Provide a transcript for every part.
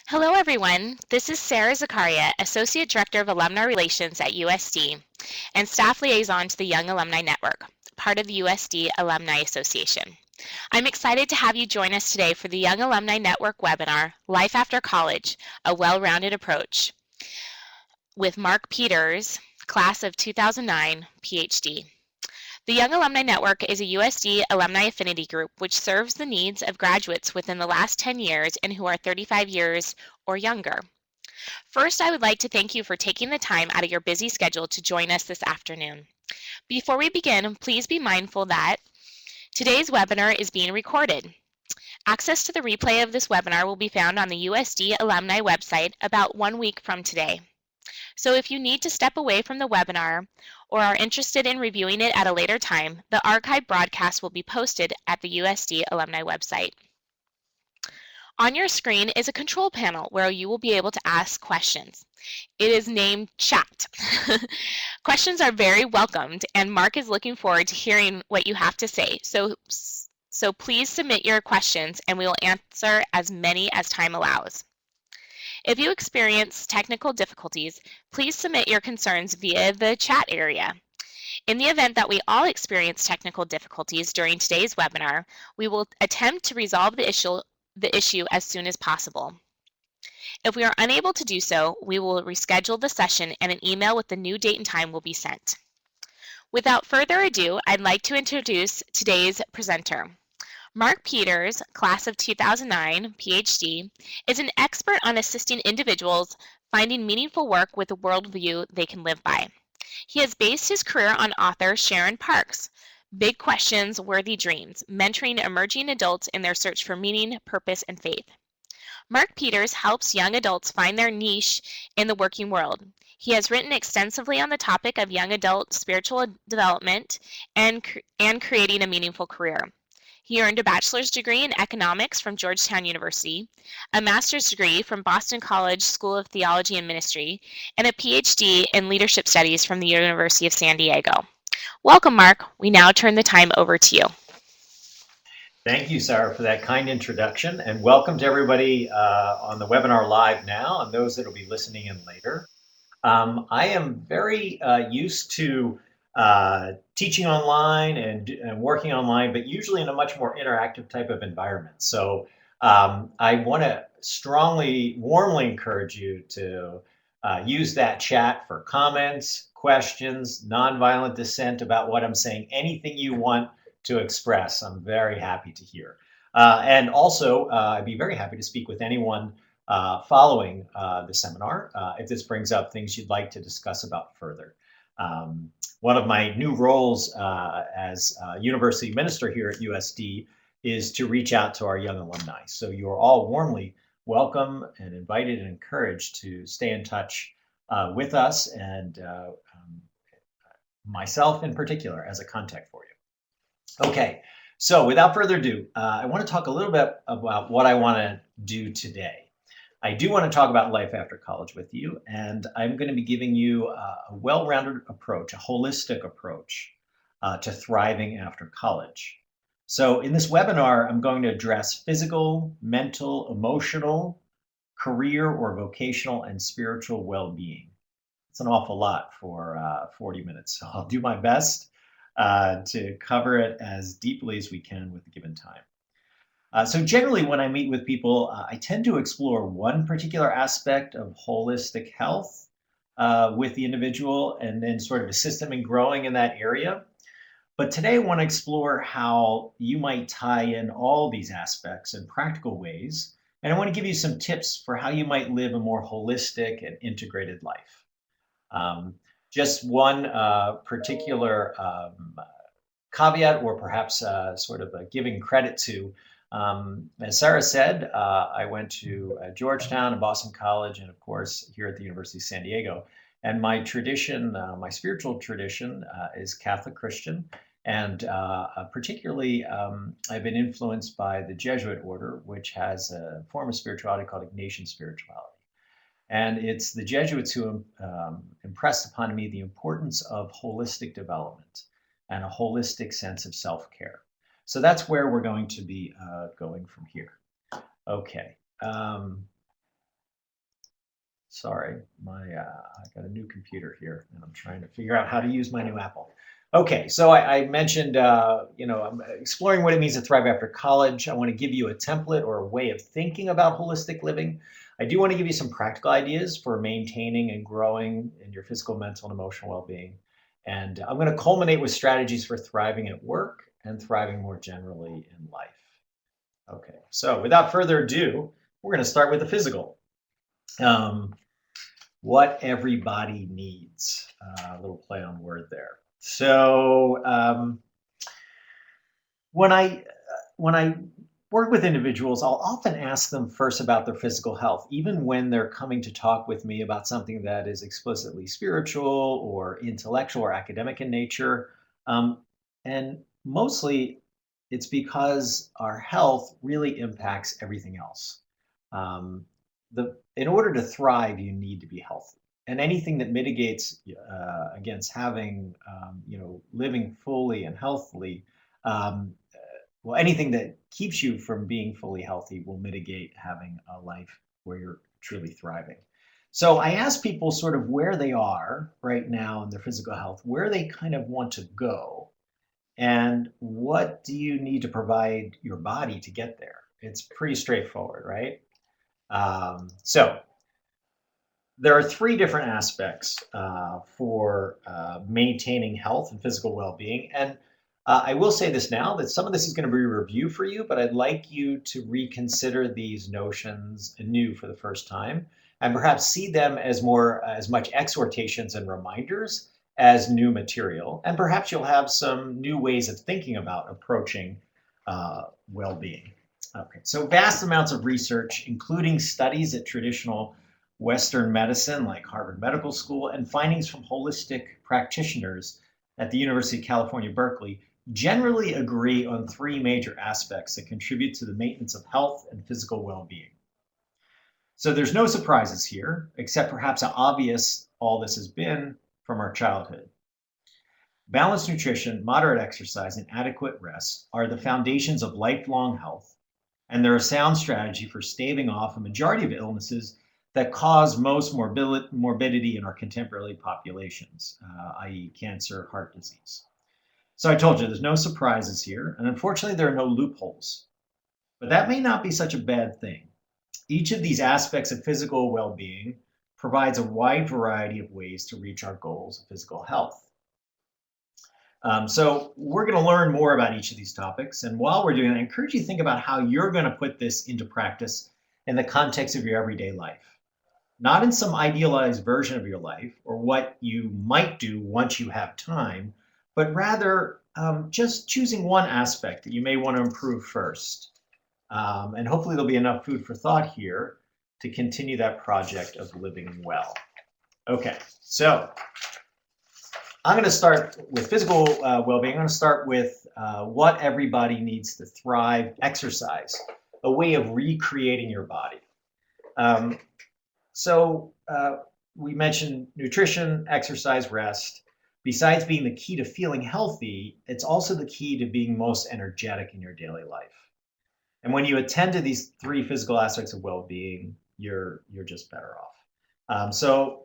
Hello, everyone. This is Sarah Zakaria, Associate Director of Alumni Relations at USD and Staff Liaison to the Young Alumni Network, part of the USD Alumni Association. I'm excited to have you join us today for the Young Alumni Network webinar, Life After College, a Well-Rounded Approach, with Mark Peters, Class of 2009, PhD. The Young Alumni Network is a USD alumni affinity group which serves the needs of graduates within the last 10 years and who are 35 years or younger. First, I would like to thank you for taking the time out of your busy schedule to join us this afternoon. Before we begin, please be mindful that today's webinar is being recorded. Access to the replay of this webinar will be found on the USD Alumni website about 1 week from today. So if you need to step away from the webinar or are interested in reviewing it at a later time, the archive broadcast will be posted at the USD Alumni website. On your screen is a control panel where you will be able to ask questions. It is named Chat. Questions are very welcomed, and Mark is looking forward to hearing what you have to say. So please submit your questions, and we will answer as many as time allows. If you experience technical difficulties, please submit your concerns via the chat area. In the event that we all experience technical difficulties during today's webinar, we will attempt to resolve the issue as soon as possible. If we are unable to do so, we will reschedule the session and an email with the new date and time will be sent. Without further ado, I'd like to introduce today's presenter. Mark Peters, Class of 2009, PhD, is an expert on assisting individuals finding meaningful work with a worldview they can live by. He has based his career on author Sharon Parks' Big Questions, Worthy Dreams, mentoring emerging adults in their search for meaning, purpose, and faith. Mark Peters helps young adults find their niche in the working world. He has written extensively on the topic of young adult spiritual development and creating a meaningful career. He earned a bachelor's degree in economics from Georgetown University, a master's degree from Boston College School of Theology and Ministry, and a PhD in leadership studies from the University of San Diego. Welcome, Mark. We now turn the time over to you. Thank you, Sarah, for that kind introduction, and welcome to everybody on the webinar live now and those that will be listening in later. I am very used to teaching online and working online, but usually in a much more interactive type of environment. So I want to warmly encourage you to use that chat for comments, questions, nonviolent dissent about what I'm saying, anything you want to express. I'm very happy to hear. And also, I'd be very happy to speak with anyone following the seminar if this brings up things you'd like to discuss about further. One of my new roles as university minister here at USD is to reach out to our young alumni. So you're all warmly welcome and invited and encouraged to stay in touch with us and myself in particular as a contact for you. Okay, so without further ado, I want to talk a little bit about what I want to do today. I do want to talk about life after college with you, and I'm going to be giving you a well-rounded approach, a holistic approach to thriving after college. So in this webinar, I'm going to address physical, mental, emotional, career or vocational, and spiritual well-being. It's an awful lot for 40 minutes, so I'll do my best to cover it as deeply as we can with the given time. So generally, when I meet with people, I tend to explore one particular aspect of holistic health with the individual and then sort of assist them in growing in that area. But today I want to explore how you might tie in all these aspects in practical ways. And I want to give you some tips for how you might live a more holistic and integrated life. Just one particular caveat, or perhaps sort of giving credit to, as Sarah said, I went to Georgetown and Boston College, and of course here at the University of San Diego. And my tradition, my spiritual tradition, is Catholic Christian, and particularly I've been influenced by the Jesuit order, which has a form of spirituality called Ignatian spirituality. And it's the Jesuits who impressed upon me the importance of holistic development and a holistic sense of self-care. So that's where we're going to be going from here. Okay. Sorry, I got a new computer here, and I'm trying to figure out how to use my new Apple. Okay, so I mentioned, I'm exploring what it means to thrive after college. I want to give you a template or a way of thinking about holistic living. I do want to give you some practical ideas for maintaining and growing in your physical, mental, and emotional well-being. And I'm going to culminate with strategies for thriving at work and thriving more generally in life. Okay, so without further ado, we're going to start with the physical. What everybody needs. A little play on word there. So when I work with individuals, I'll often ask them first about their physical health, even when they're coming to talk with me about something that is explicitly spiritual or intellectual or academic in nature. And mostly it's because our health really impacts everything else. Um, in order to thrive, you need to be healthy. And anything that mitigates against having, living fully and healthily, um, well, anything that keeps you from being fully healthy will mitigate having a life where you're truly thriving. So I ask people sort of where they are right now in their physical health, where they kind of want to go, and what do you need to provide your body to get there? It's pretty straightforward, right? So there are three different aspects for maintaining health and physical well-being. And I will say this now that some of this is going to be a review for you, but I'd like you to reconsider these notions anew for the first time and perhaps see them as as much exhortations and reminders as new material. And perhaps you'll have some new ways of thinking about approaching well-being. Okay, so vast amounts of research, including studies at traditional Western medicine, like Harvard Medical School, and findings from holistic practitioners at the University of California, Berkeley, generally agree on three major aspects that contribute to the maintenance of health and physical well-being. So there's no surprises here, except perhaps how obvious all this has been from our childhood. Balanced nutrition, moderate exercise, and adequate rest are the foundations of lifelong health, and they're a sound strategy for staving off a majority of illnesses that cause most morbidity in our contemporary populations, i.e. cancer, heart disease. So I told you there's no surprises here, and unfortunately there are no loopholes. But that may not be such a bad thing. Each of these aspects of physical well-being provides a wide variety of ways to reach our goals of physical health. So we're going to learn more about each of these topics. And while we're doing that, I encourage you to think about how you're going to put this into practice in the context of your everyday life. Not in some idealized version of your life or what you might do once you have time, but rather just choosing one aspect that you may want to improve first. And hopefully there'll be enough food for thought here to continue that project of living well. Okay, so I'm going to start with physical well-being. I'm going to start with what everybody needs to thrive: exercise, a way of recreating your body. So we mentioned nutrition, exercise, rest. Besides being the key to feeling healthy, it's also the key to being most energetic in your daily life. And when you attend to these three physical aspects of well-being, you're just better off. So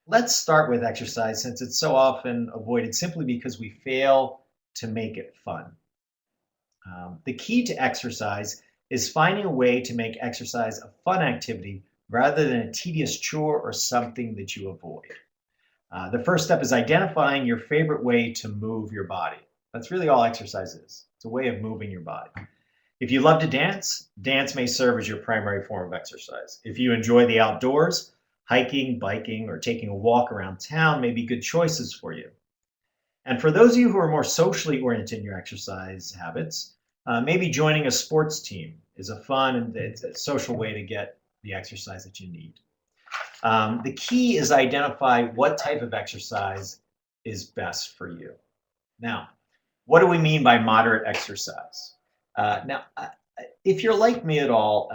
let's start with exercise, since it's so often avoided simply because we fail to make it fun. The key to exercise is finding a way to make exercise a fun activity rather than a tedious chore or something that you avoid. The first step is identifying your favorite way to move your body. That's really all exercise is. It's a way of moving your body. If you love to dance, dance may serve as your primary form of exercise. If you enjoy the outdoors, hiking, biking, or taking a walk around town may be good choices for you. And for those of you who are more socially oriented in your exercise habits, maybe joining a sports team is a fun and it's a social way to get the exercise that you need. The key is identify what type of exercise is best for you. Now, what do we mean by moderate exercise? If you're like me at all,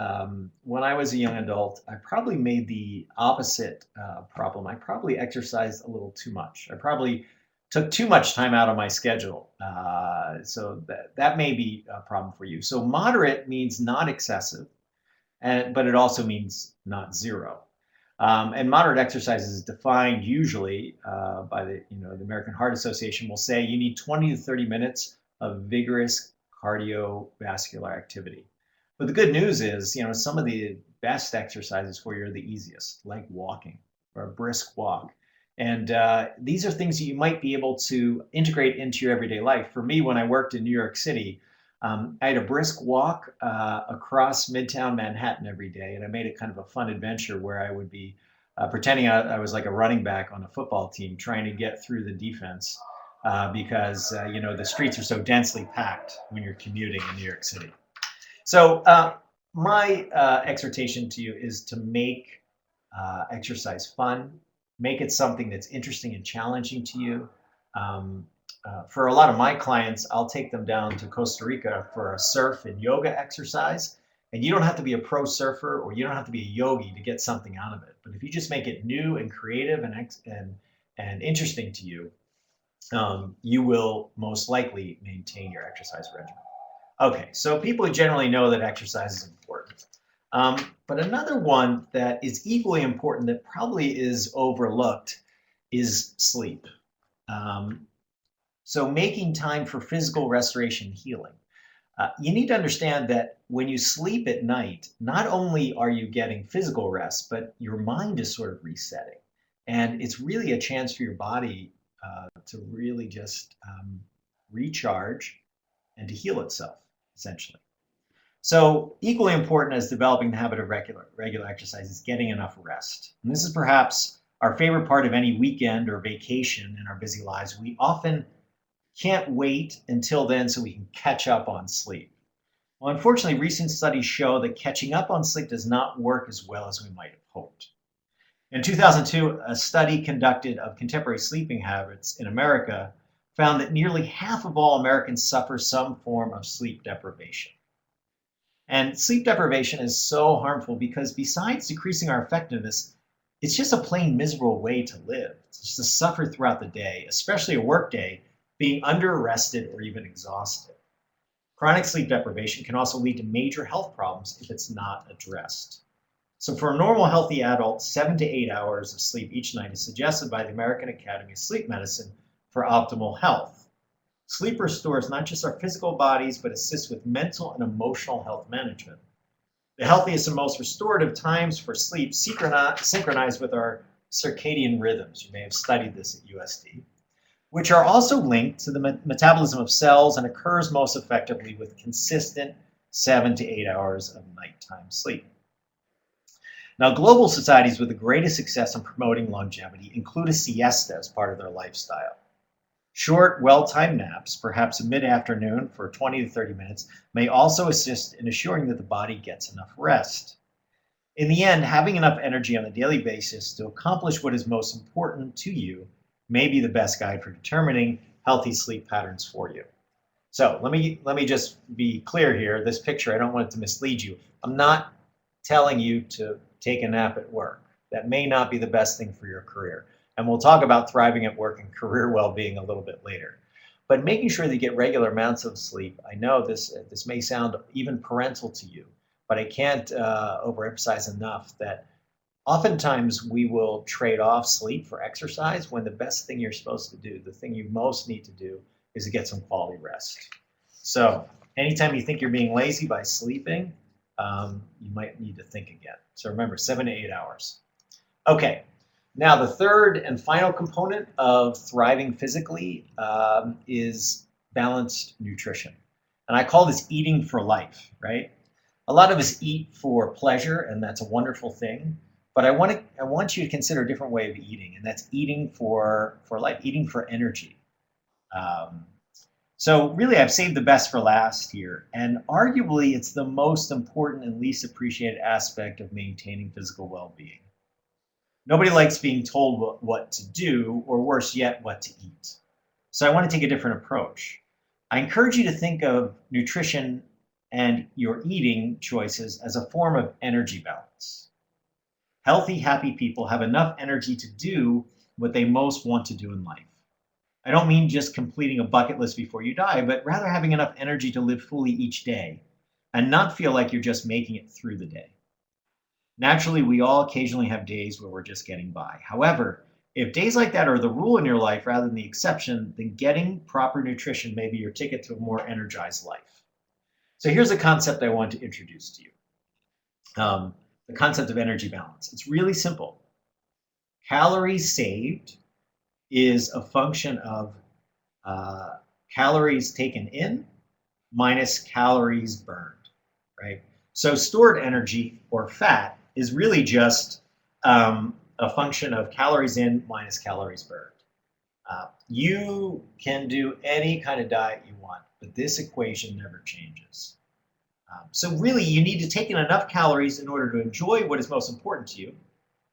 when I was a young adult, I probably made the opposite problem. I probably exercised a little too much. I probably took too much time out of my schedule. So that may be a problem for you. So moderate means not excessive, but it also means not zero. And moderate exercise is defined usually by the American Heart Association will say you need 20 to 30 minutes of vigorous cardiovascular activity. But the good news is, some of the best exercises for you are the easiest, like walking or a brisk walk. And these are things that you might be able to integrate into your everyday life. For me, when I worked in New York City, I had a brisk walk across Midtown Manhattan every day, and I made it kind of a fun adventure where I would be pretending I was like a running back on a football team trying to get through the defense because the streets are so densely packed when you're commuting in New York City. So my exhortation to you is to make exercise fun, make it something that's interesting and challenging to you. For a lot of my clients, I'll take them down to Costa Rica for a surf and yoga exercise. And you don't have to be a pro surfer or you don't have to be a yogi to get something out of it. But if you just make it new and creative and interesting to you, you will most likely maintain your exercise regimen. Okay, so people generally know that exercise is important. But another one that is equally important that probably is overlooked is sleep. So making time for physical restoration and healing. You need to understand that when you sleep at night, not only are you getting physical rest, but your mind is sort of resetting. And it's really a chance for your body to really just recharge and to heal itself, essentially. So equally important as developing the habit of regular exercise is getting enough rest. And this is perhaps our favorite part of any weekend or vacation in our busy lives. We often can't wait until then so we can catch up on sleep. Well, unfortunately, recent studies show that catching up on sleep does not work as well as we might have hoped. In 2002, a study conducted of contemporary sleeping habits in America found that nearly half of all Americans suffer some form of sleep deprivation. And sleep deprivation is so harmful because besides decreasing our effectiveness, it's just a plain miserable way to live. It's just to suffer throughout the day, especially a work day, being under-rested or even exhausted. Chronic sleep deprivation can also lead to major health problems if it's not addressed. So for a normal healthy adult, 7 to 8 hours of sleep each night is suggested by the American Academy of Sleep Medicine for optimal health. Sleep restores not just our physical bodies, but assists with mental and emotional health management. The healthiest and most restorative times for sleep synchronize with our circadian rhythms. You may have studied this at USD, which are also linked to the metabolism of cells and occurs most effectively with consistent 7 to 8 hours of nighttime sleep. Now, global societies with the greatest success in promoting longevity include a siesta as part of their lifestyle. Short, well-timed naps, perhaps mid-afternoon for 20 to 30 minutes, may also assist in assuring that the body gets enough rest. In the end, having enough energy on a daily basis to accomplish what is most important to you may be the best guide for determining healthy sleep patterns for you. So let me just be clear here. This picture, I don't want it to mislead you. I'm not telling you to take a nap at work. That may not be the best thing for your career. And we'll talk about thriving at work and career well-being a little bit later. But making sure that you get regular amounts of sleep. I know this may sound even parental to you, but I can't overemphasize enough that oftentimes we will trade off sleep for exercise when the best thing you're supposed to do, the thing you most need to do, is to get some quality rest. So anytime you think you're being lazy by sleeping, you might need to think again. So remember, 7 to 8 hours. Okay. Now, the third and final component of thriving physically is balanced nutrition. And I call this eating for life, right? A lot of us eat for pleasure, and that's a wonderful thing. But I want you to consider a different way of eating, and that's eating for life, eating for energy. So really, I've saved the best for last here. And arguably, it's the most important and least appreciated aspect of maintaining physical well-being. Nobody likes being told what to do, or worse yet, what to eat. So I want to take a different approach. I encourage you to think of nutrition and your eating choices as a form of energy balance. Healthy, happy people have enough energy to do what they most want to do in life. I don't mean just completing a bucket list before you die, but rather having enough energy to live fully each day and not feel like you're just making it through the day. Naturally, we all occasionally have days where we're just getting by. However, if days like that are the rule in your life rather than the exception, then getting proper nutrition may be your ticket to a more energized life. So here's a concept I want to introduce to you. The concept of energy balance. It's really simple. Calories saved is a function of calories taken in minus calories burned, right? So stored energy or fat is really just a function of calories in minus calories burned. You can do any kind of diet you want, but this equation never changes. So really, you need to take in enough calories in order to enjoy what is most important to you.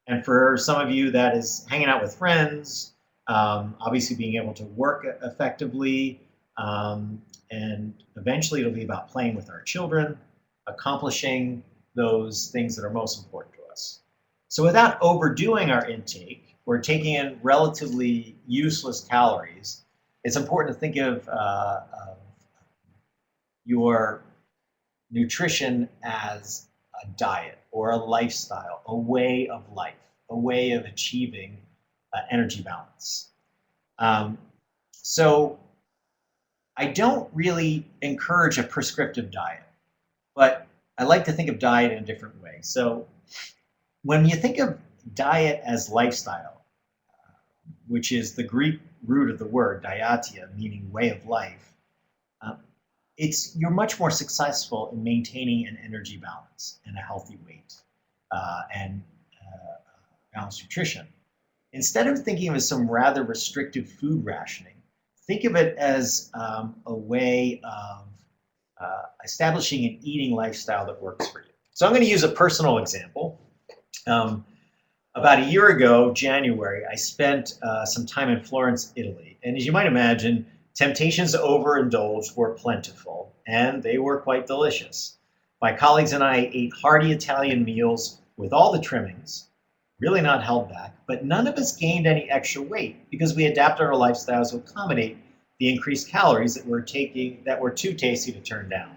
And for some of you, that is hanging out with friends, obviously being able to work effectively, and eventually it'll be about playing with our children, accomplishing those things that are most important to us. So without overdoing our intake or taking in relatively useless calories, it's important to think of your nutrition as a diet or a lifestyle, a way of life, a way of achieving energy balance. So I don't really encourage a prescriptive diet, but I like to think of diet in a different way. So when you think of diet as lifestyle, which is the Greek root of the word diatia, meaning way of life, you're much more successful in maintaining an energy balance and a healthy weight and balanced nutrition. Instead of thinking of it as some rather restrictive food rationing, think of it as a way of establishing an eating lifestyle that works for you. So I'm going to use a personal example. About a year ago, January, I spent some time in Florence, Italy. And as you might imagine, temptations to overindulge were plentiful, and they were quite delicious. My colleagues and I ate hearty Italian meals with all the trimmings, really not held back, but none of us gained any extra weight because we adapted our lifestyles to accommodate the increased calories that were too tasty to turn down.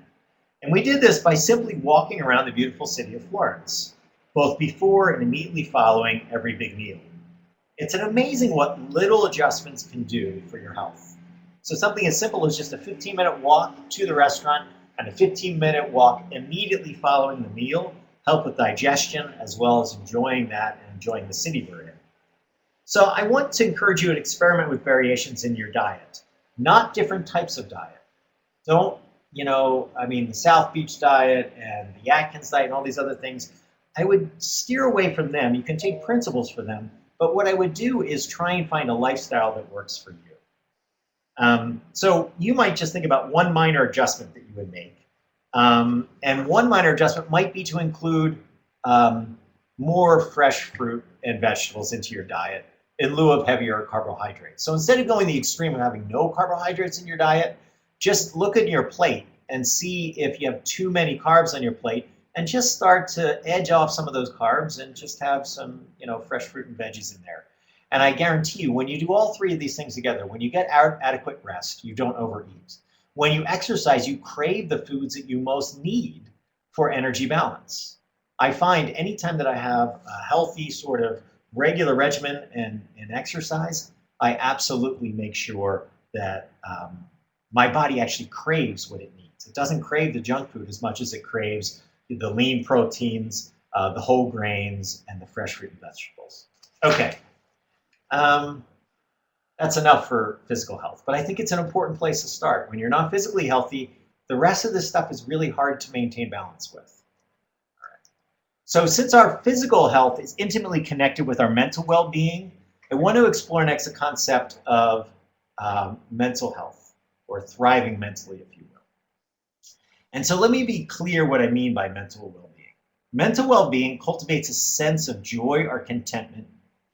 And we did this by simply walking around the beautiful city of Florence, both before and immediately following every big meal. It's an amazing what little adjustments can do for your health. So something as simple as just a 15-minute walk to the restaurant and a 15-minute walk immediately following the meal help with digestion as well as enjoying that and enjoying the city we're in. So I want to encourage you to experiment with variations in your diet, not different types of diet. Don't, the South Beach diet and the Atkins diet and all these other things, I would steer away from them. You can take principles for them, but what I would do is try and find a lifestyle that works for you. So you might just think about one minor adjustment that you would make. And one minor adjustment might be to include more fresh fruit and vegetables into your diet in lieu of heavier carbohydrates. So instead of going the extreme of having no carbohydrates in your diet, just look at your plate and see if you have too many carbs on your plate and just start to edge off some of those carbs and just have some, fresh fruit and veggies in there. And I guarantee you, when you do all three of these things together, when you get adequate rest, you don't overeat. When you exercise, you crave the foods that you most need for energy balance. I find anytime that I have a healthy sort of regular regimen and exercise, I absolutely make sure that my body actually craves what it needs. It doesn't crave the junk food as much as it craves the lean proteins, the whole grains, and the fresh fruit and vegetables. Okay. That's enough for physical health, but I think it's an important place to start. When you're not physically healthy, the rest of this stuff is really hard to maintain balance with. All right. So since our physical health is intimately connected with our mental well-being, I want to explore next the concept of mental health, or thriving mentally, if you will. And so let me be clear what I mean by mental well-being. Mental well-being cultivates a sense of joy or contentment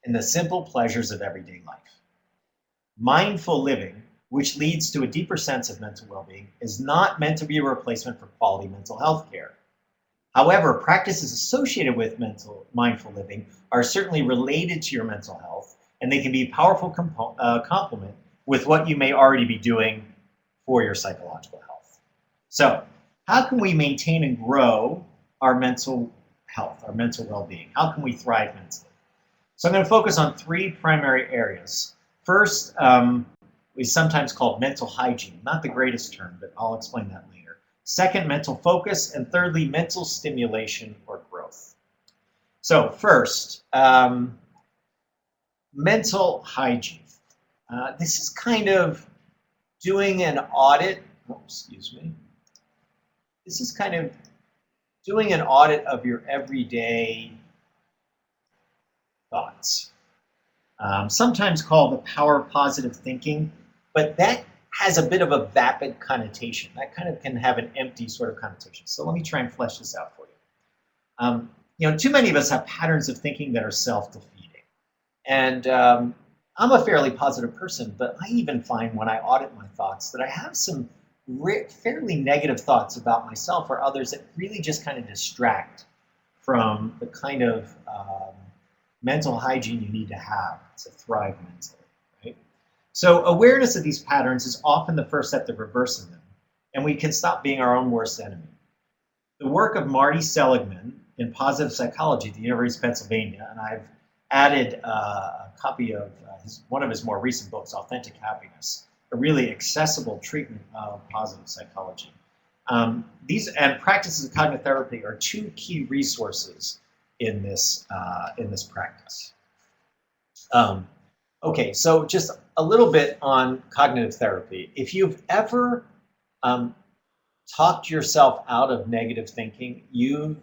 in the simple pleasures of everyday life. Mindful living, which leads to a deeper sense of mental well-being, is not meant to be a replacement for quality mental health care. However, practices associated with mindful living are certainly related to your mental health, and they can be a powerful complement with what you may already be doing for your psychological health. So, how can we maintain and grow our mental health, our mental well-being. How can we thrive mentally? So I'm going to focus on three primary areas. First, we sometimes call mental hygiene, not the greatest term, but I'll explain that later. Second, mental focus, and thirdly, mental stimulation or growth. So first, mental hygiene. This is kind of doing an audit. Excuse me. This is kind of doing an audit of your everyday thoughts. Sometimes called the power of positive thinking, but that has a bit of a vapid connotation. That kind of can have an empty sort of connotation. So let me try and flesh this out for you. Too many of us have patterns of thinking that are self-defeating. And I'm a fairly positive person, but I even find when I audit my thoughts that I have some fairly negative thoughts about myself or others that really just kind of distract from the kind of mental hygiene you need to have to thrive mentally, right? So awareness of these patterns is often the first step to reversing them, and we can stop being our own worst enemy. The work of Marty Seligman in positive psychology at the University of Pennsylvania, and I've added a copy of one of his more recent books, Authentic Happiness, a really accessible treatment of positive psychology. These and practices of cognitive therapy are two key resources in this practice. Okay, so just a little bit on cognitive therapy. If you've ever talked yourself out of negative thinking, you've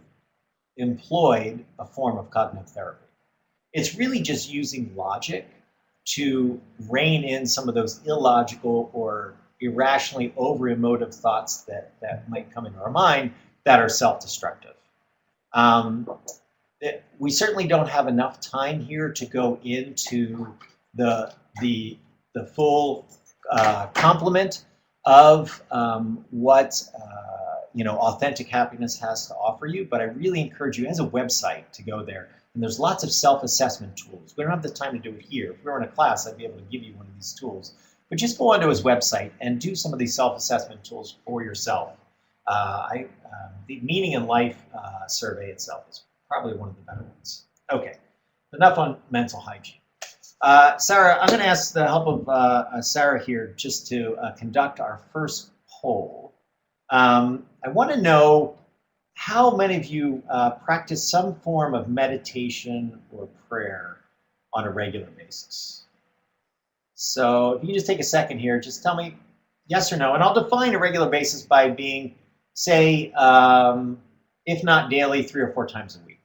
employed a form of cognitive therapy. It's really just using logic to rein in some of those illogical or irrationally over-emotive thoughts that might come into our mind that are self-destructive. We certainly don't have enough time here to go into the full complement of what Authentic Happiness has to offer you, but I really encourage you as a website to go there. And there's lots of self-assessment tools. We don't have the time to do it here. If we were in a class, I'd be able to give you one of these tools. But just go onto his website and do some of these self-assessment tools for yourself. The Meaning in Life survey itself is probably one of the better ones. Okay, enough on mental hygiene. Sarah, I'm going to ask the help of Sarah here just to conduct our first poll. I want to know how many of you practice some form of meditation or prayer on a regular basis. So if you can just take a second here, just tell me yes or no, and I'll define a regular basis by being, say, if not daily, 3 or 4 times a week.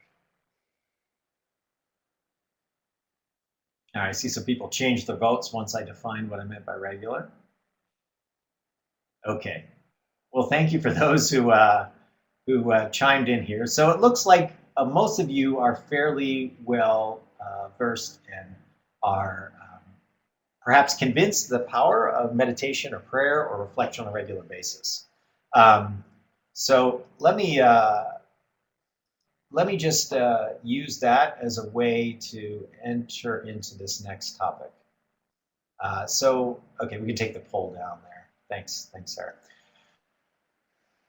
All right, I see some people change their votes once I defined what I meant by regular. Okay. Well, thank you for those who chimed in here. So it looks like most of you are fairly well versed and are perhaps convinced the power of meditation or prayer or reflection on a regular basis. So let me just use that as a way to enter into this next topic. Okay, we can take the poll down there. Thanks, Sarah.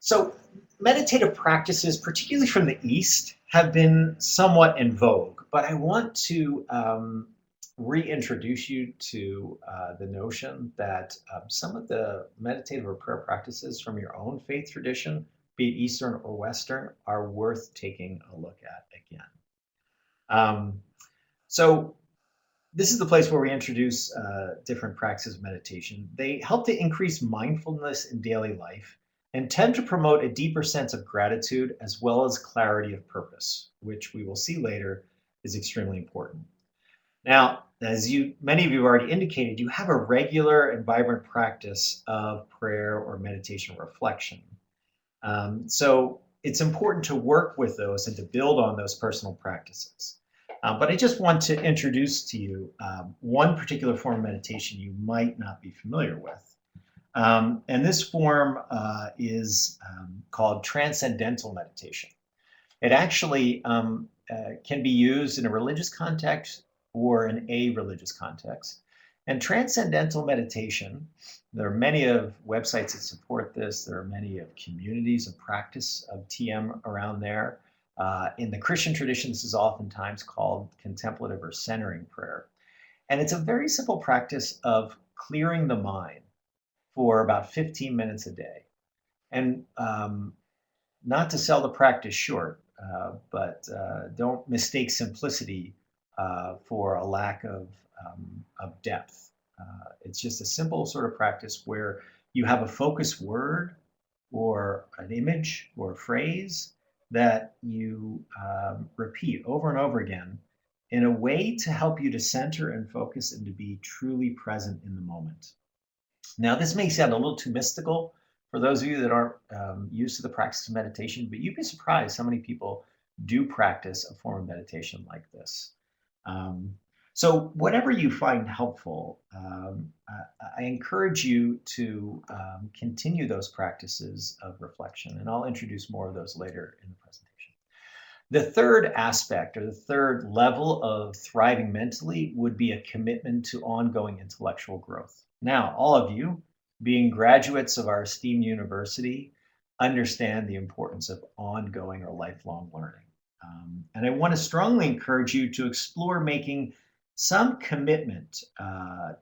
So meditative practices, particularly from the East, have been somewhat in vogue, but I want to reintroduce you to the notion that some of the meditative or prayer practices from your own faith tradition, be it Eastern or Western, are worth taking a look at again. So this is the place where we introduce different practices of meditation. They help to increase mindfulness in daily life and tend to promote a deeper sense of gratitude as well as clarity of purpose, which we will see later is extremely important. Now, as many of you have already indicated, you have a regular and vibrant practice of prayer or meditation reflection. So it's important to work with those and to build on those personal practices. But I just want to introduce to you one particular form of meditation you might not be familiar with. And this form is called transcendental meditation. It actually can be used in a religious context or in a religious context. And transcendental meditation, there are many of websites that support this. There are many of communities of practice of TM around there. In the Christian tradition, this is oftentimes called contemplative or centering prayer. And it's a very simple practice of clearing the mind for about 15 minutes a day. And not to sell the practice short, but don't mistake simplicity for a lack of depth. It's just a simple sort of practice where you have a focused word or an image or a phrase that you repeat over and over again in a way to help you to center and focus and to be truly present in the moment. Now, this may sound a little too mystical for those of you that aren't used to the practice of meditation, but you'd be surprised how many people do practice a form of meditation like this. So whatever you find helpful, I encourage you to continue those practices of reflection, and I'll introduce more of those later in the presentation. The third aspect or the third level of thriving mentally would be a commitment to ongoing intellectual growth. Now, all of you, being graduates of our esteemed university, understand the importance of ongoing or lifelong learning. And I want to strongly encourage you to explore making some commitment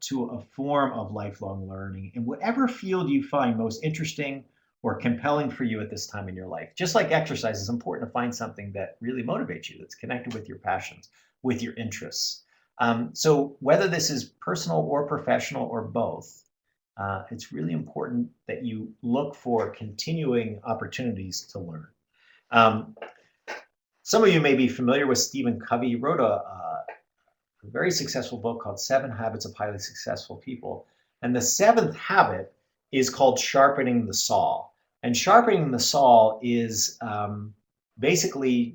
to a form of lifelong learning in whatever field you find most interesting or compelling for you at this time in your life. Just like exercise, it's important to find something that really motivates you, that's connected with your passions, with your interests. So whether this is personal or professional or both, it's really important that you look for continuing opportunities to learn. Some of you may be familiar with Stephen Covey. He wrote a very successful book called 7 Habits of Highly Successful People. And the seventh habit is called sharpening the saw. And sharpening the saw is basically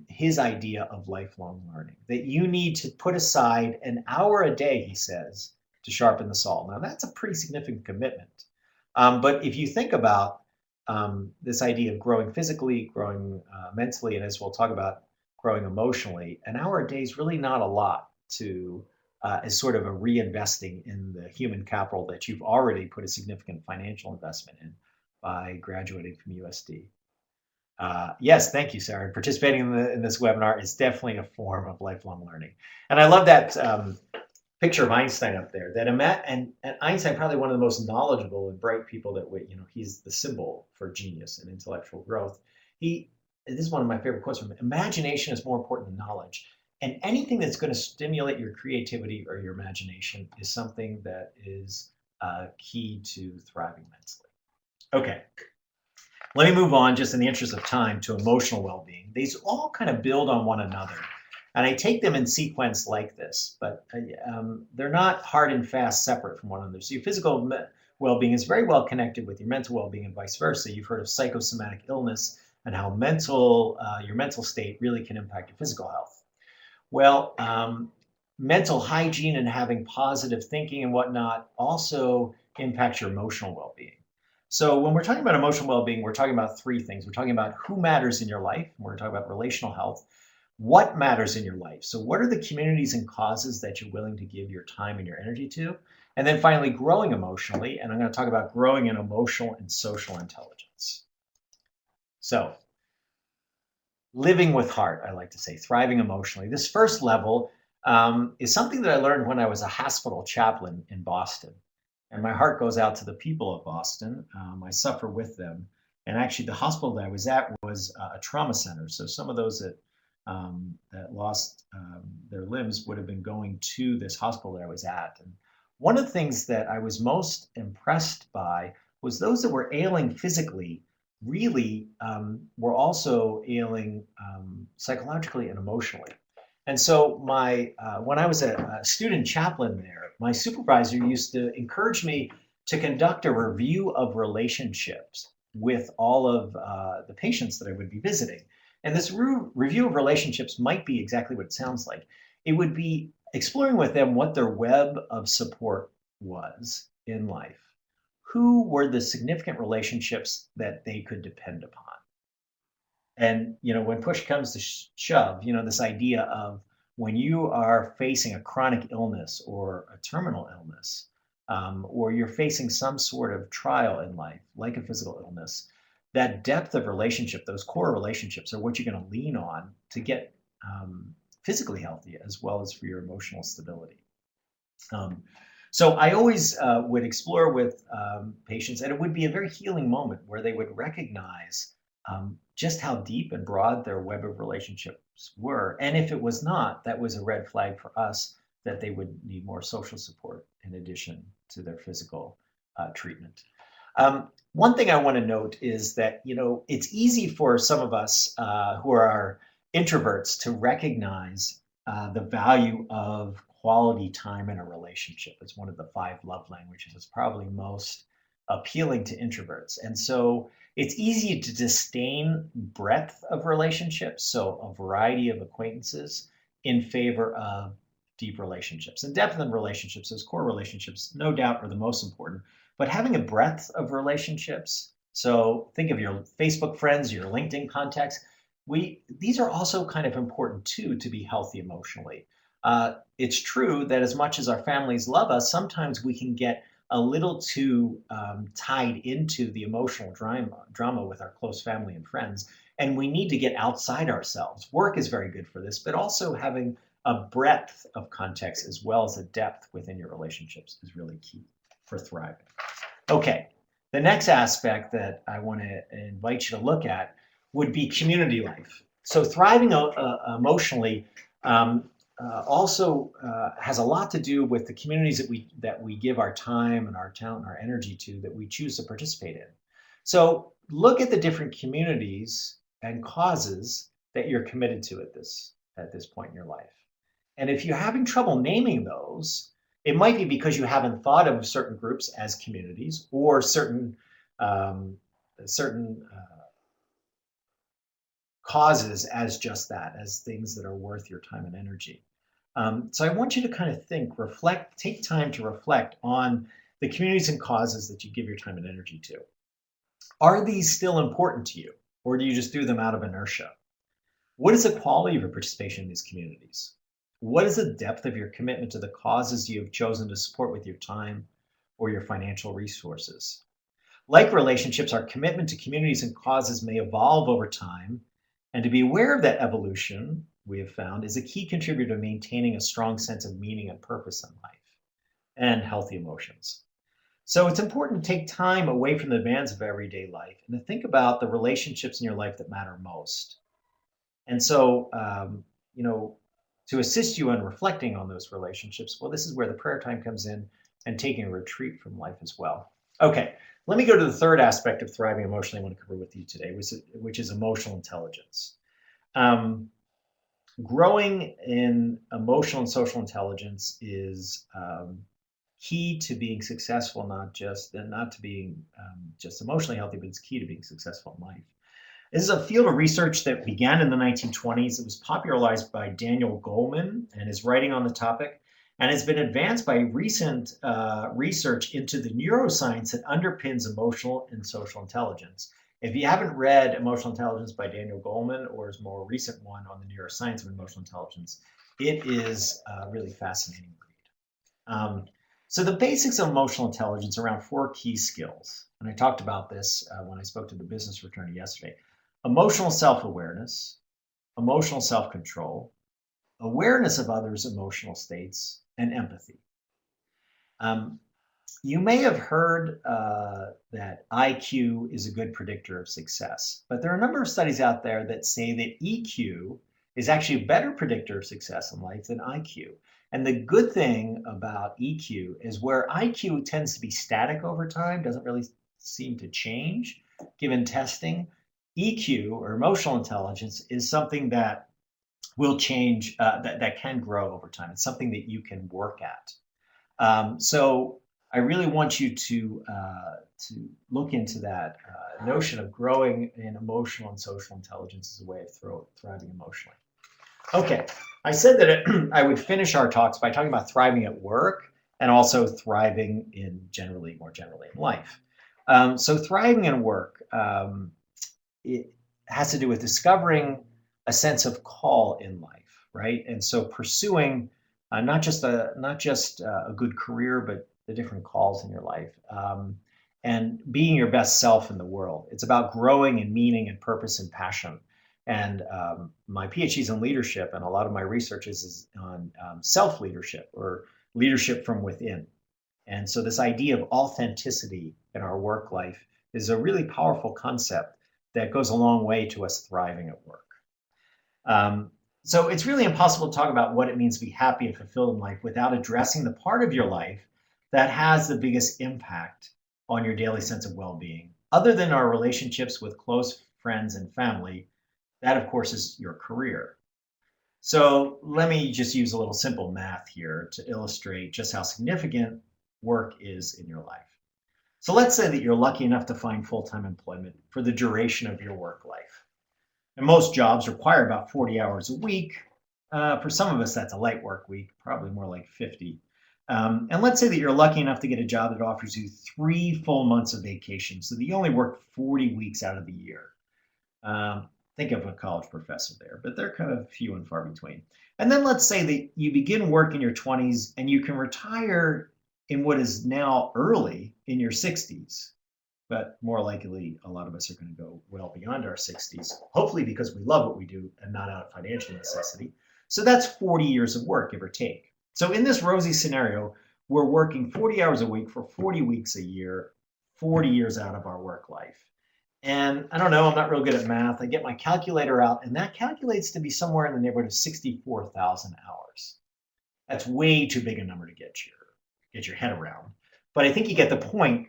his idea of lifelong learning, that you need to put aside an hour a day, he says, to sharpen the saw. Now, that's a pretty significant commitment. But if you think about this idea of growing physically, growing mentally, and as we'll talk about, growing emotionally, an hour a day is really not a lot to as sort of a reinvesting in the human capital that you've already put a significant financial investment in by graduating from USD. Yes, thank you, Sarah. Participating in this webinar is definitely a form of lifelong learning. And I love that picture of Einstein up there. And Einstein, probably one of the most knowledgeable and bright people that he's the symbol for genius and intellectual growth. This is one of my favorite quotes from him. Imagination is more important than knowledge. And anything that's going to stimulate your creativity or your imagination is something that is key to thriving mentally. Okay, let me move on, just in the interest of time, to emotional well-being. These all kind of build on one another. And I take them in sequence like this, but they're not hard and fast separate from one another. So your physical well-being is very well connected with your mental well-being and vice versa. You've heard of psychosomatic illness and how your mental state really can impact your physical health. Well, mental hygiene and having positive thinking and whatnot also impacts your emotional well-being. So when we're talking about emotional well-being, we're talking about three things. We're talking about who matters in your life. We're talking about relational health. What matters in your life? So what are the communities and causes that you're willing to give your time and your energy to? And then finally, growing emotionally. And I'm going to talk about growing in emotional and social intelligence. So living with heart, I like to say, thriving emotionally. This first level is something that I learned when I was a hospital chaplain in Boston. And my heart goes out to the people of Boston. I suffer with them. And actually, the hospital that I was at was a trauma center. So some of those that lost their limbs would have been going to this hospital that I was at. And one of the things that I was most impressed by was those that were ailing physically really were also ailing psychologically and emotionally. And so when I was a student chaplain there, my supervisor used to encourage me to conduct a review of relationships with all of the patients that I would be visiting. And this review of relationships might be exactly what it sounds like. It would be exploring with them what their web of support was in life. Who were the significant relationships that they could depend upon? And, when push comes to shove, this idea of when you are facing a chronic illness or a terminal illness, or you're facing some sort of trial in life, like a physical illness, that depth of relationship, those core relationships, are what you're going to lean on to get physically healthy as well as for your emotional stability. So I always would explore with patients, and it would be a very healing moment where they would recognize just how deep and broad their web of relationships were. And if it was not, that was a red flag for us that they would need more social support in addition to their physical treatment. One thing I want to note is that, it's easy for some of us who are introverts to recognize the value of quality time in a relationship. It's one of the 5 love languages. It's probably most appealing to introverts. And so it's easy to disdain breadth of relationships, so a variety of acquaintances, in favor of deep relationships. And depth in relationships, those core relationships, no doubt are the most important. But having a breadth of relationships, so think of your Facebook friends, your LinkedIn contacts, these are also kind of important too to be healthy emotionally. It's true that as much as our families love us, sometimes we can get a little too tied into the emotional drama with our close family and friends, and we need to get outside ourselves. Work is very good for this, but also having a breadth of context as well as a depth within your relationships is really key for thriving. Okay, the next aspect that I want to invite you to look at would be community life. So thriving emotionally also has a lot to do with the communities that we give our time and our talent and our energy to, that we choose to participate in. So look at the different communities and causes that you're committed to at this point in your life. And if you're having trouble naming those, it might be because you haven't thought of certain groups as communities, or certain causes as just that, as things that are worth your time and energy. So I want you to kind of think, reflect, take time to reflect on the communities and causes that you give your time and energy to. Are these still important to you, or do you just do them out of inertia? What is the quality of your participation in these communities? What is the depth of your commitment to the causes you have chosen to support with your time or your financial resources? Like relationships, our commitment to communities and causes may evolve over time, and to be aware of that evolution, we have found, is a key contributor to maintaining a strong sense of meaning and purpose in life and healthy emotions. So it's important to take time away from the demands of everyday life and to think about the relationships in your life that matter most. And so, to assist you in reflecting on those relationships, well, this is where the prayer time comes in, and taking a retreat from life as well. Okay, let me go to the third aspect of thriving emotionally I want to cover with you today, which is emotional intelligence. Growing in emotional and social intelligence is key to being successful, not to being just emotionally healthy, but it's key to being successful in life. This is a field of research that began in the 1920s. It was popularized by Daniel Goleman and his writing on the topic, and has been advanced by recent research into the neuroscience that underpins emotional and social intelligence. If you haven't read Emotional Intelligence by Daniel Goleman, or his more recent one on the neuroscience of emotional intelligence, it is a really fascinating read. So the basics of emotional intelligence are around 4 key skills. And I talked about this when I spoke to the business fraternity yesterday. Emotional self-awareness, emotional self-control, awareness of others' emotional states, and empathy. You may have heard that IQ is a good predictor of success, but there are a number of studies out there that say that EQ is actually a better predictor of success in life than IQ. And the good thing about EQ is, where IQ tends to be static over time, doesn't really seem to change given testing, EQ, or emotional intelligence, is something that will change, that can grow over time. It's something that you can work at. So I really want you to look into that notion of growing in emotional and social intelligence as a way of thriving emotionally. Okay, I said that I would finish our talks by talking about thriving at work and also thriving more generally in life. So thriving in work, it has to do with discovering a sense of call in life, right? And so pursuing not just a good career, but the different calls in your life. and being your best self in the world. It's about growing in meaning and purpose and passion. And my PhD is in leadership, and a lot of my research is on self-leadership or leadership from within. And so this idea of authenticity in our work life is a really powerful concept that goes a long way to us thriving at work. So it's really impossible to talk about what it means to be happy and fulfilled in life without addressing the part of your life that has the biggest impact on your daily sense of well-being. Other than our relationships with close friends and family, that of course is your career. So let me just use a little simple math here to illustrate just how significant work is in your life. So let's say that you're lucky enough to find full-time employment for the duration of your work life. And most jobs require about 40 hours a week. For some of us, that's a light work week, probably more like 50. And let's say that you're lucky enough to get a job that offers you 3 full months of vacation, so that you only work 40 weeks out of the year. Think of a college professor there, but they're kind of few and far between. And then let's say that you begin work in your 20s and you can retire in what is now early in your 60s. But more likely, a lot of us are going to go well beyond our 60s, hopefully because we love what we do and not out of financial necessity. So that's 40 years of work, give or take. So in this rosy scenario, we're working 40 hours a week for 40 weeks a year, 40 years out of our work life. And I don't know, I'm not real good at math. I get my calculator out, and that calculates to be somewhere in the neighborhood of 64,000 hours. That's way too big a number to get your head around. But I think you get the point.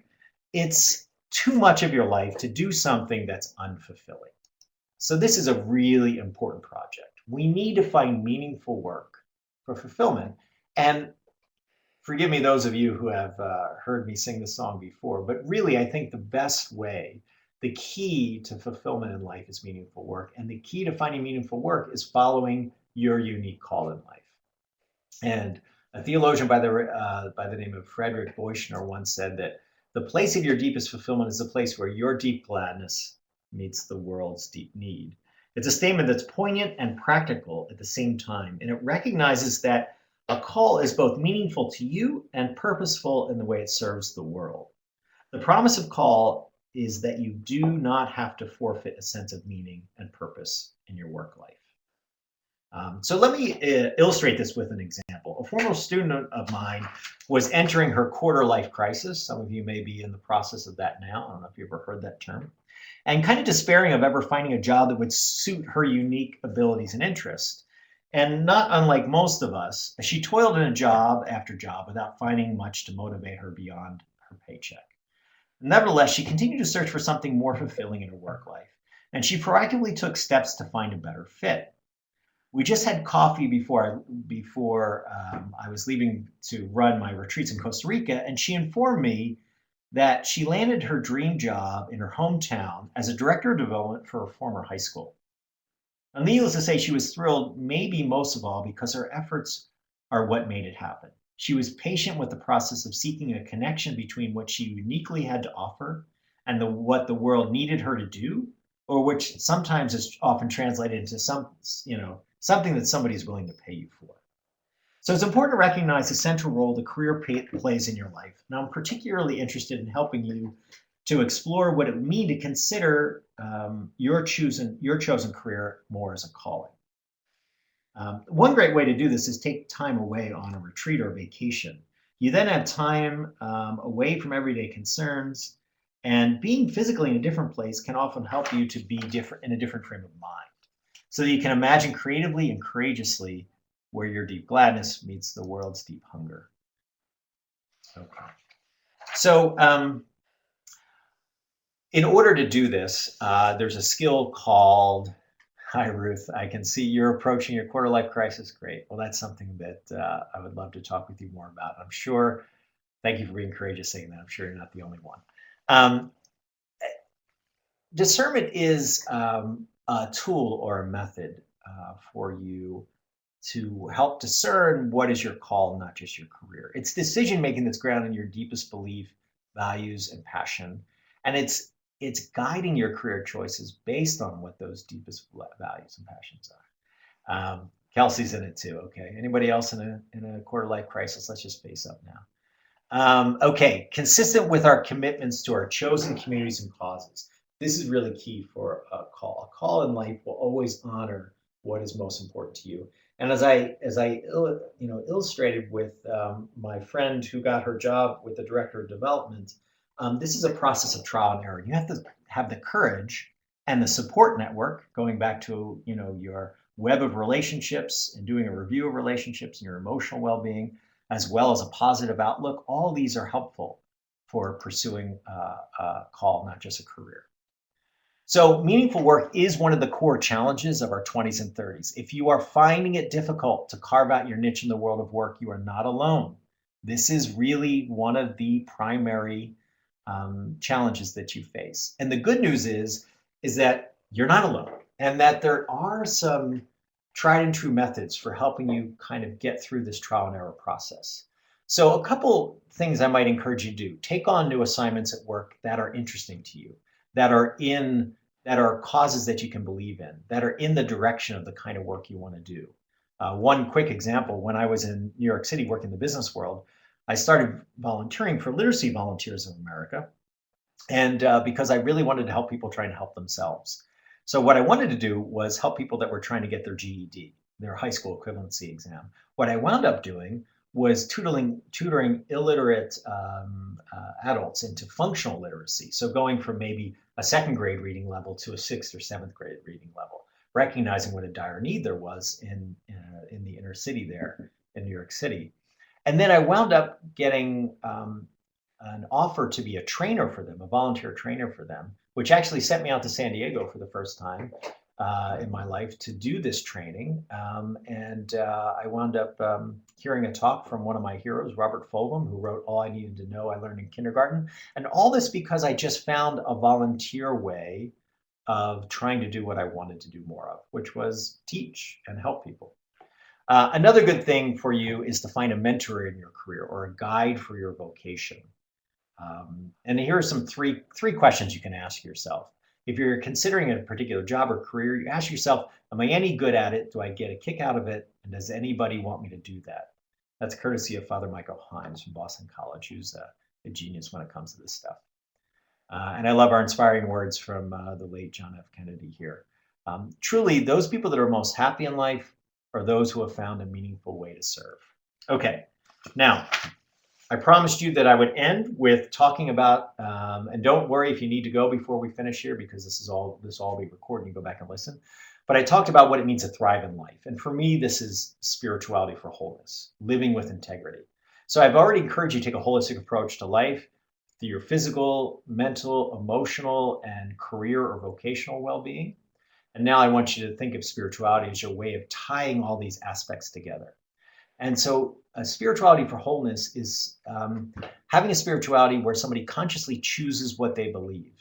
It's too much of your life to do something that's unfulfilling. So this is a really important project. We need to find meaningful work for fulfillment. And forgive me, those of you who have heard me sing this song before, but really I think the best way, the key to fulfillment in life is meaningful work. And the key to finding meaningful work is following your unique call in life. And a theologian by the name of Frederick Boyschner once said that the place of your deepest fulfillment is the place where your deep gladness meets the world's deep need. It's a statement that's poignant and practical at the same time, and it recognizes that a call is both meaningful to you and purposeful in the way it serves the world. The promise of call is that you do not have to forfeit a sense of meaning and purpose in your work life. So let me illustrate this with an example. A former student of mine was entering her quarter life crisis. Some of you may be in the process of that now. I don't know if you've ever heard that term. And kind of despairing of ever finding a job that would suit her unique abilities and interests. And not unlike most of us, she toiled in a job after job without finding much to motivate her beyond her paycheck. Nevertheless, she continued to search for something more fulfilling in her work life, and she proactively took steps to find a better fit. We just had coffee before I was leaving to run my retreats in Costa Rica, and she informed me that she landed her dream job in her hometown as a director of development for a former high school. And needless to say, she was thrilled, maybe most of all, because her efforts are what made it happen. She was patient with the process of seeking a connection between what she uniquely had to offer and what the world needed her to do, or which sometimes is often translated into something that somebody's willing to pay you for. So it's important to recognize the central role the career plays in your life. And I'm particularly interested in helping you to explore what it would mean to consider your chosen career more as a calling. One great way to do this is take time away on a retreat or vacation. You then have time away from everyday concerns, and being physically in a different place can often help you to be different in a different frame of mind, so that you can imagine creatively and courageously where your deep gladness meets the world's deep hunger. Okay. So in order to do this, there's a skill called, hi Ruth, I can see you're approaching your quarter life crisis. Great. Well, that's something that I would love to talk with you more about. I'm sure, thank you for being courageous saying that. I'm sure you're not the only one. Discernment is a tool or a method for you to help discern what is your call, not just your career. It's decision making that's grounded in your deepest belief, values, and passion, and it's guiding your career choices based on what those deepest values and passions are. Kelsey's in it too. Okay. Anybody else in a quarter life crisis? Let's just face up now. Okay, consistent with our commitments to our chosen communities and causes. This is really key for a call. A call in life will always honor what is most important to you. And illustrated with my friend who got her job with the director of development, this is a process of trial and error. You have to have the courage and the support network, going back to your web of relationships and doing a review of relationships and your emotional well-being, as well as a positive outlook. All these are helpful for pursuing a call, not just a career. So meaningful work is one of the core challenges of our 20s and 30s. If you are finding it difficult to carve out your niche in the world of work, you are not alone. This is really one of the primary challenges that you face. And the good news is that you're not alone, and that there are some tried and true methods for helping you kind of get through this trial and error process. So a couple things I might encourage you to do: take on new assignments at work that are interesting to you, that are causes that you can believe in, that are in the direction of the kind of work you want to do. One quick example: when I was in New York City working in the business world, I started volunteering for Literacy Volunteers of America, and because I really wanted to help people trying to help themselves. So what I wanted to do was help people that were trying to get their GED, their high school equivalency exam. What I wound up doing was tutoring illiterate adults into functional literacy. So going from maybe a second grade reading level to a sixth or seventh grade reading level, recognizing what a dire need there was in the inner city there in New York City. And then I wound up getting an offer to be a trainer for them, a volunteer trainer for them, which actually sent me out to San Diego for the first time in my life to do this training. I wound up hearing a talk from one of my heroes, Robert Fulghum, who wrote All I Needed to Know I Learned in Kindergarten. And all this because I just found a volunteer way of trying to do what I wanted to do more of, which was teach and help people. Another good thing for you is to find a mentor in your career or a guide for your vocation. And here are some three questions you can ask yourself. If you're considering a particular job or career, you ask yourself, am I any good at it? Do I get a kick out of it? And does anybody want me to do that? That's courtesy of Father Michael Hines from Boston College, who's a genius when it comes to this stuff. And I love our inspiring words from the late John F. Kennedy here. Truly, those people that are most happy in life are those who have found a meaningful way to serve. Okay, now, I promised you that I would end with talking about, and don't worry if you need to go before we finish here, because this will all be recorded and you go back and listen. But I talked about what it means to thrive in life. And for me, this is spirituality for wholeness, living with integrity. So I've already encouraged you to take a holistic approach to life through your physical, mental, emotional, and career or vocational well-being. And now I want you to think of spirituality as your way of tying all these aspects together. And so spirituality for wholeness is having a spirituality where somebody consciously chooses what they believe,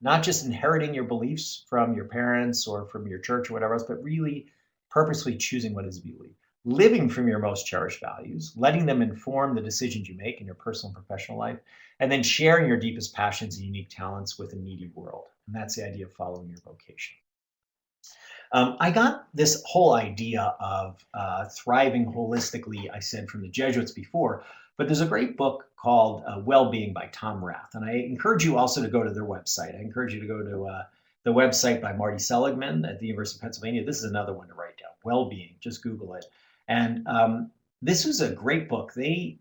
not just inheriting your beliefs from your parents or from your church or whatever else, but really purposely choosing what is believed, living from your most cherished values, letting them inform the decisions you make in your personal and professional life, and then sharing your deepest passions and unique talents with a needy world. And that's the idea of following your vocation. I got this whole idea of thriving holistically, I said, from the Jesuits before, but there's a great book called WellBeing by Tom Rath. And I encourage you also to go to their website. I encourage you to go to the website by Marty Seligman at the University of Pennsylvania. This is another one to write down, WellBeing, just Google it. And this was a great book. They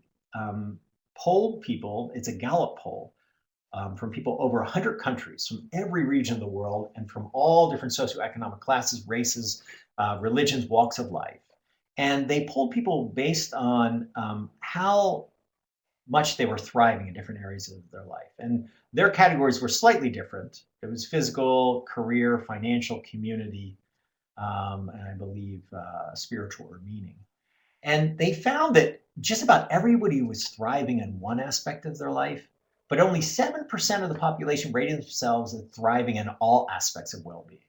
polled people, it's a Gallup poll, from people over 100 countries, from every region of the world, and from all different socioeconomic classes, races, religions, walks of life. And they polled people based on how much they were thriving in different areas of their life. And their categories were slightly different. It was physical, career, financial, community, and I believe spiritual or meaning. And they found that just about everybody was thriving in one aspect of their life, but only 7% of the population rated themselves as thriving in all aspects of well-being,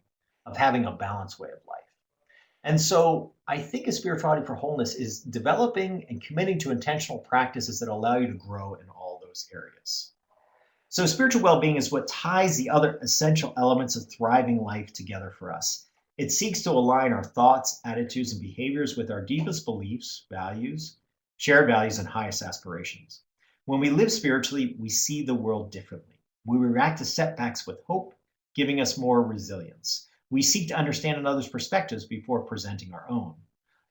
of having a balanced way of life. And so I think a spirituality for wholeness is developing and committing to intentional practices that allow you to grow in all those areas. So spiritual well-being is what ties the other essential elements of thriving life together for us. It seeks to align our thoughts, attitudes, and behaviors with our deepest beliefs, values, shared values, and highest aspirations. When we live spiritually, we see the world differently. We react to setbacks with hope, giving us more resilience. We seek to understand another's perspectives before presenting our own.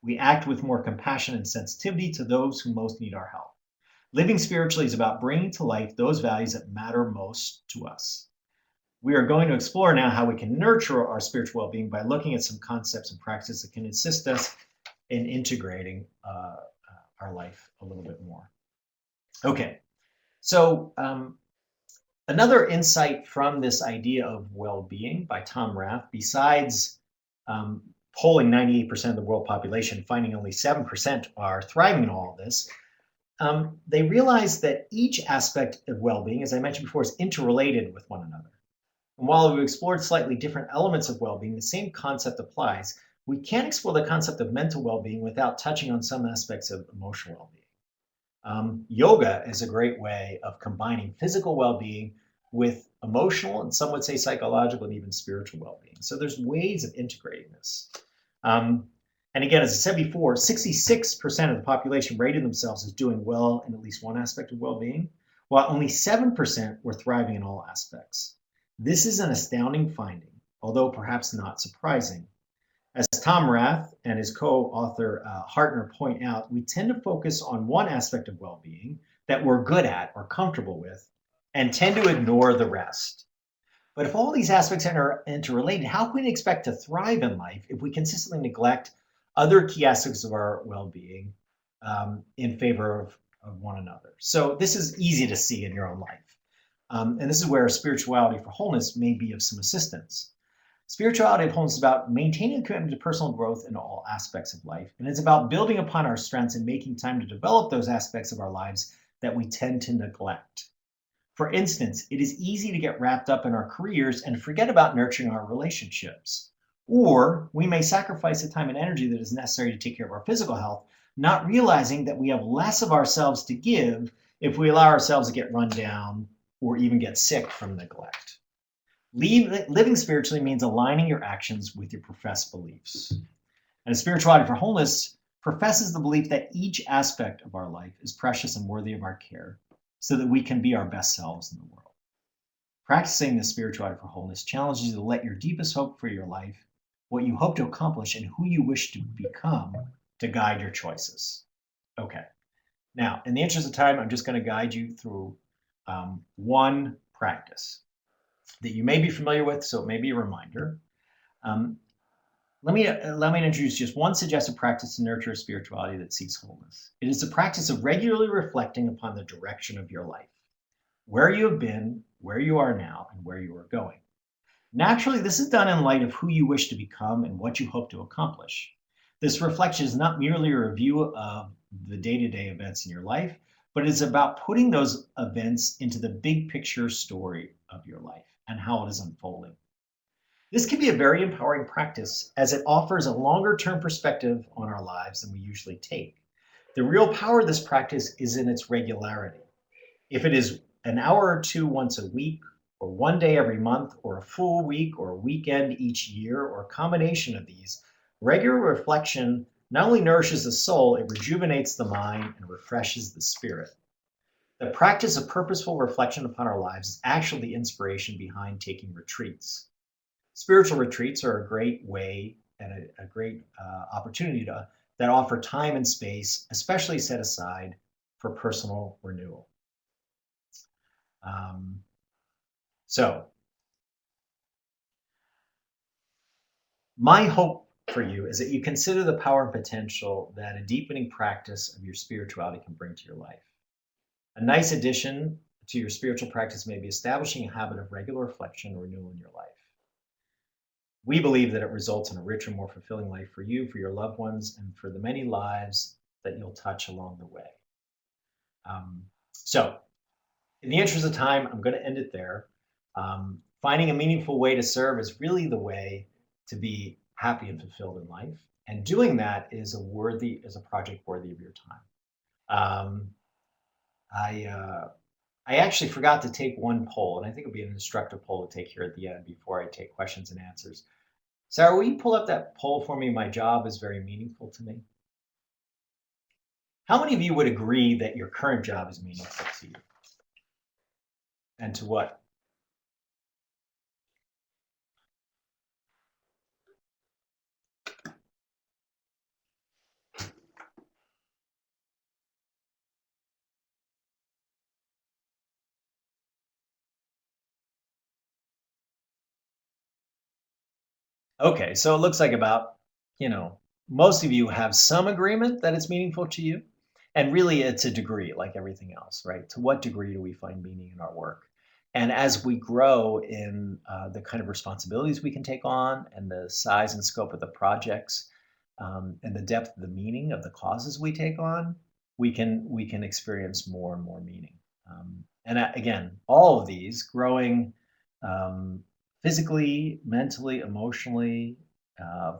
We act with more compassion and sensitivity to those who most need our help. Living spiritually is about bringing to life those values that matter most to us. We are going to explore now how we can nurture our spiritual well-being by looking at some concepts and practices that can assist us in integrating our life a little bit more. Okay, so another insight from this idea of well-being by Tom Rath, besides polling 98% of the world population, finding only 7% are thriving in all of this, they realized that each aspect of well-being, as I mentioned before, is interrelated with one another. And while we've explored slightly different elements of well-being, the same concept applies. We can't explore the concept of mental well-being without touching on some aspects of emotional well-being. Yoga is a great way of combining physical well-being with emotional, and some would say psychological and even spiritual well-being. So there's ways of integrating this. And again, as I said before, 66% of the population rated themselves as doing well in at least one aspect of well-being, while only 7% were thriving in all aspects. This is an astounding finding, although perhaps not surprising. As Tom Rath and his co-author Hartner point out, we tend to focus on one aspect of well-being that we're good at or comfortable with and tend to ignore the rest. But if all these aspects are interrelated, how can we expect to thrive in life if we consistently neglect other key aspects of our well-being in favor of one another? So this is easy to see in your own life. And this is where spirituality for wholeness may be of some assistance. Spirituality of wholeness is about maintaining a commitment to personal growth in all aspects of life. And it's about building upon our strengths and making time to develop those aspects of our lives that we tend to neglect. For instance, it is easy to get wrapped up in our careers and forget about nurturing our relationships. Or we may sacrifice the time and energy that is necessary to take care of our physical health, not realizing that we have less of ourselves to give if we allow ourselves to get run down or even get sick from neglect. Living spiritually means aligning your actions with your professed beliefs. And spirituality for wholeness professes the belief that each aspect of our life is precious and worthy of our care so that we can be our best selves in the world. Practicing this spirituality for wholeness challenges you to let your deepest hope for your life, what you hope to accomplish, and who you wish to become to guide your choices. Okay. Now, in the interest of time, I'm just going to guide you through one practice that you may be familiar with, so it may be a reminder. Let me introduce just one suggested practice to nurture a spirituality that seeks wholeness. It is the practice of regularly reflecting upon the direction of your life, where you have been, where you are now, and where you are going. Naturally, this is done in light of who you wish to become and what you hope to accomplish. This reflection is not merely a review of the day-to-day events in your life, but it's about putting those events into the big picture story of your life and how it is unfolding. This can be a very empowering practice as it offers a longer-term perspective on our lives than we usually take. The real power of this practice is in its regularity. If it is an hour or two once a week, or one day every month, or a full week or a weekend each year, or a combination of these, regular reflection not only nourishes the soul, it rejuvenates the mind and refreshes the spirit. The practice of purposeful reflection upon our lives is actually the inspiration behind taking retreats. Spiritual retreats are a great way and a great opportunity that offer time and space, especially set aside for personal renewal. So, my hope for you is that you consider the power and potential that a deepening practice of your spirituality can bring to your life. A nice addition to your spiritual practice may be establishing a habit of regular reflection or renewal in your life. We believe that it results in a richer, more fulfilling life for you, for your loved ones, and for the many lives that you'll touch along the way. So, in the interest of time, I'm going to end it there. Finding a meaningful way to serve is really the way to be happy and fulfilled in life. And doing that is a project worthy of your time. I actually forgot to take one poll, and I think it'll be an instructive poll to take here at the end before I take questions and answers. Sarah, will you pull up that poll for me? My job is very meaningful to me. How many of you would agree that your current job is meaningful to you? And to what? Okay, so it looks like about, most of you have some agreement that it's meaningful to you. And really, it's a degree like everything else, right? To what degree do we find meaning in our work? And as we grow in the kind of responsibilities we can take on and the size and scope of the projects and the depth of the meaning of the causes we take on, we can experience more and more meaning. And again, all of these growing um, physically, mentally, emotionally,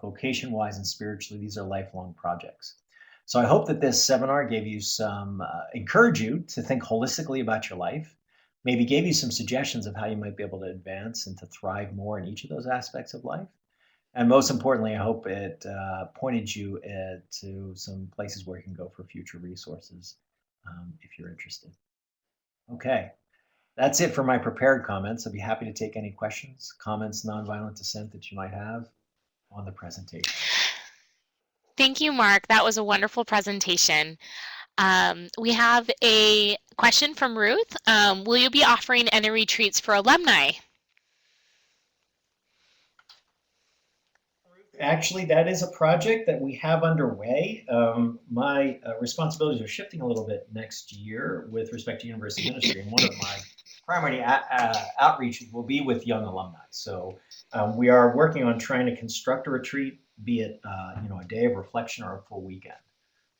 vocation wise, and spiritually, these are lifelong projects. So I hope that this seminar gave you some, encourage you to think holistically about your life, maybe gave you some suggestions of how you might be able to advance and to thrive more in each of those aspects of life. And most importantly, I hope it pointed you to some places where you can go for future resources if you're interested. Okay. That's it for my prepared comments. I'd be happy to take any questions, comments, nonviolent dissent that you might have on the presentation. Thank you, Mark. That was a wonderful presentation. We have a question from Ruth. Will you be offering any retreats for alumni? Actually, that is a project that we have underway. My responsibilities are shifting a little bit next year with respect to university ministry, and one of my primary outreach will be with young alumni. So we are working on trying to construct a retreat, be it a day of reflection or a full weekend.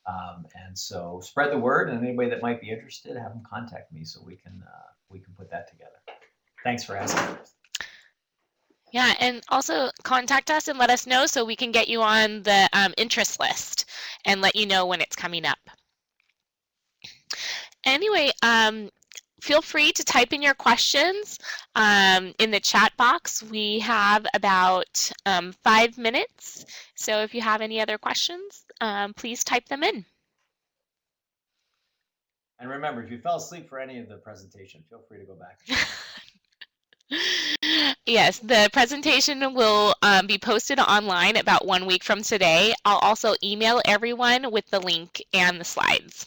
And so spread the word, and anybody that might be interested, have them contact me so we can put that together. Thanks for asking. Yeah, and also contact us and let us know so we can get you on the interest list and let you know when it's coming up. Anyway, feel free to type in your questions in the chat box. We have about 5 minutes, so if you have any other questions, please type them in. And remember, if you fell asleep for any of the presentation, feel free to go back. Yes, the presentation will be posted online about 1 week from today. I'll also email everyone with the link and the slides.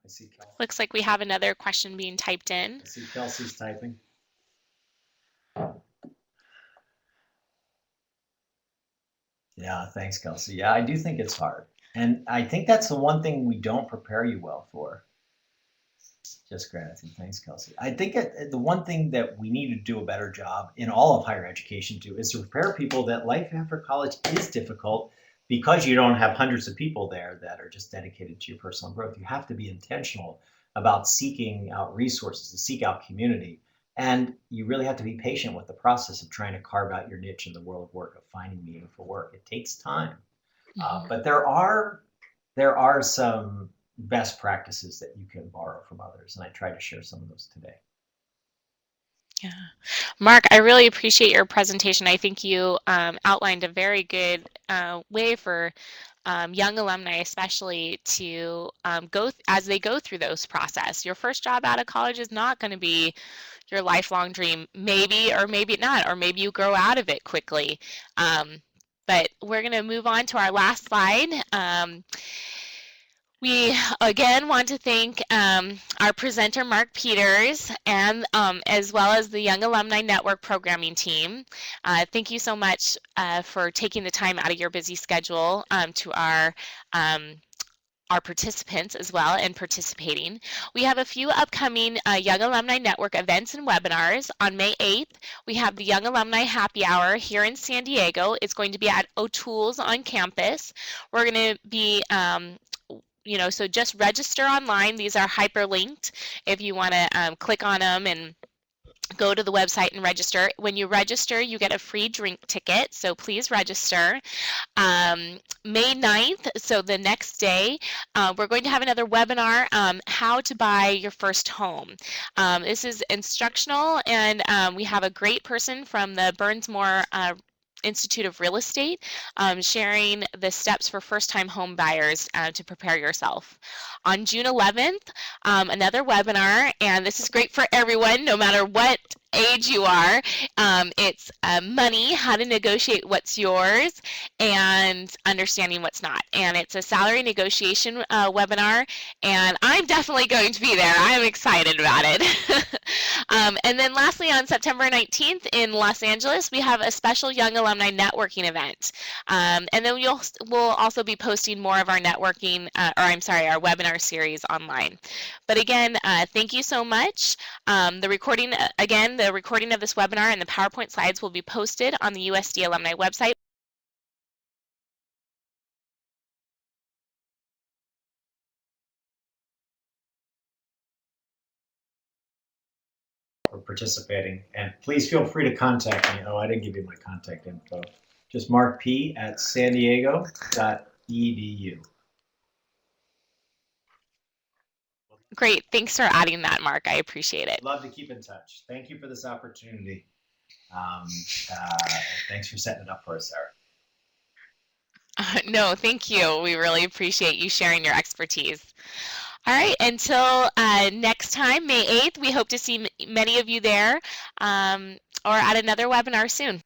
I see Kelsey. Looks like we have another question being typed in. I see Kelsey's typing. Yeah, thanks, Kelsey. Yeah, I do think it's hard. And I think that's the one thing we don't prepare you well for. Just gratitude. Thanks, Kelsey. I think the one thing that we need to do a better job in all of higher education too is to prepare people that life after college is difficult because you don't have hundreds of people there that are just dedicated to your personal growth. You have to be intentional about seeking out resources, to seek out community. And you really have to be patient with the process of trying to carve out your niche in the world of work, of finding meaningful work. It takes time. But there are some best practices that you can borrow from others, and I tried to share some of those today. Yeah. Mark, I really appreciate your presentation. I think you outlined a very good way for young alumni especially to as they go through those process. Your first job out of college is not going to be your lifelong dream, maybe or maybe not, or maybe you grow out of it quickly. But we're going to move on to our last slide. We again want to thank our presenter, Mark Peters, and as well as the Young Alumni Network programming team. Thank you so much for taking the time out of your busy schedule to our participants as well and participating. We have a few upcoming Young Alumni Network events and webinars. On May 8th, we have the Young Alumni Happy Hour here in San Diego. It's going to be at O'Toole's on campus. We're going to be so just register online. These are hyperlinked if you want to click on them and go to the website and register. When you register, you get a free drink ticket, so please register. May 9th, so the next day, we're going to have another webinar, how to buy your first home. This is instructional, and we have a great person from the Burnsmore Institute of Real Estate sharing the steps for first-time home buyers to prepare yourself. On June 11th, another webinar, and this is great for everyone, no matter what age you are. It's money, how to negotiate what's yours, and understanding what's not. And it's a salary negotiation webinar, and I'm definitely going to be there. I'm excited about it. And then lastly, on September 19th in Los Angeles, we have a special Young Alumni Networking event. And then we'll also be posting more of our networking, our webinar series online. But again, thank you so much. The recording of this webinar and the PowerPoint slides will be posted on the USD Alumni website. For participating, and please feel free to contact me. Oh, I didn't give you my contact info. Just mark p@sandiego.edu. Great, thanks for adding that, Mark. I appreciate it. Love to keep in touch. Thank you for this opportunity. Thanks for setting it up for us, Sarah. No, thank you. We really appreciate you sharing your expertise. All right, until next time, May 8th, we hope to see many of you there or at another webinar soon.